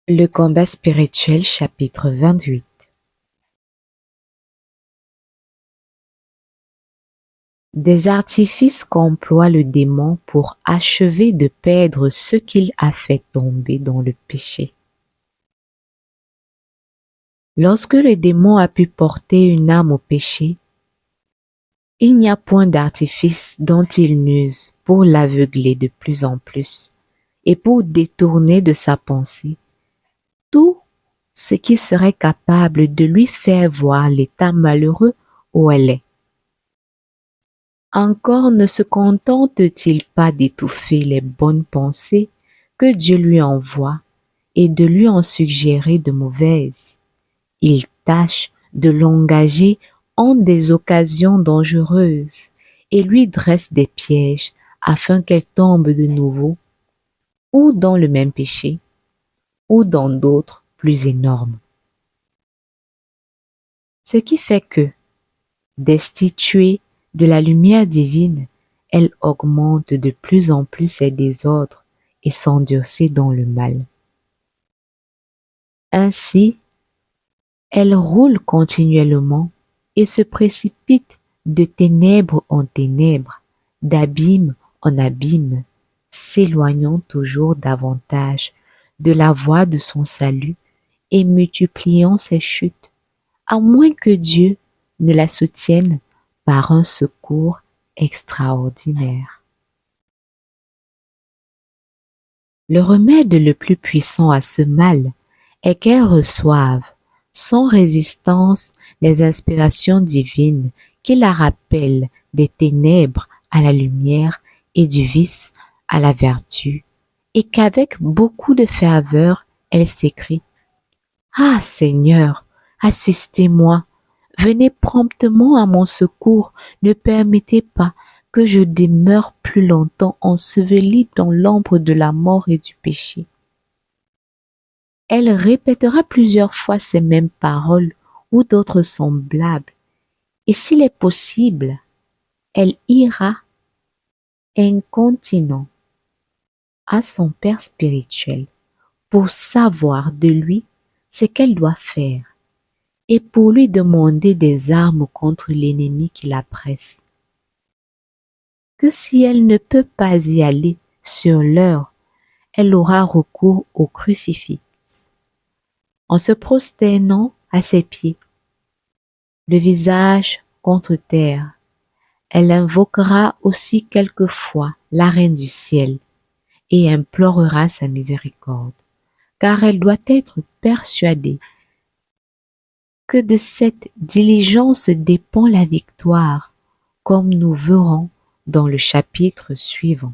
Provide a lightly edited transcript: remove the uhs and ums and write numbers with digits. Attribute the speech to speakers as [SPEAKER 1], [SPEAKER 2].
[SPEAKER 1] Le combat spirituel, chapitre 28. Des artifices qu'emploie le démon pour achever de perdre ce qu'il a fait tomber dans le péché. Lorsque le démon a pu porter une âme au péché, il n'y a point d'artifice dont il n'use pour l'aveugler de plus en plus et pour détourner de sa pensée tout ce qui serait capable de lui faire voir l'état malheureux où elle est. Encore ne se contente-t-il pas d'étouffer les bonnes pensées que Dieu lui envoie et de lui en suggérer de mauvaises? Il tâche de l'engager en des occasions dangereuses et lui dresse des pièges afin qu'elle tombe de nouveau ou dans le même péché ou dans d'autres plus énormes. Ce qui fait que, destituée de la lumière divine, elle augmente de plus en plus ses désordres et s'endurcit dans le mal. Ainsi, elle roule continuellement et se précipite de ténèbres en ténèbres, d'abîme en abîme, s'éloignant toujours davantage de la voie de son salut et multipliant ses chutes, à moins que Dieu ne la soutienne par un secours extraordinaire. Le remède le plus puissant à ce mal est qu'elle reçoive sans résistance les inspirations divines qui la rappellent des ténèbres à la lumière et du vice à la vertu, et qu'avec beaucoup de ferveur, elle s'écrie: Ah Seigneur, assistez-moi, venez promptement à mon secours, ne permettez pas que je demeure plus longtemps ensevelie dans l'ombre de la mort et du péché. Elle répétera plusieurs fois ces mêmes paroles ou d'autres semblables, et s'il est possible, elle ira incontinent à son père spirituel pour savoir de lui ce qu'elle doit faire et pour lui demander des armes contre l'ennemi qui la presse. Que si elle ne peut pas y aller sur l'heure, elle aura recours au crucifix. En se prosternant à ses pieds, le visage contre terre, elle invoquera aussi quelquefois la Reine du ciel et implorera sa miséricorde, car elle doit être persuadée que de cette diligence dépend la victoire, comme nous verrons dans le chapitre suivant.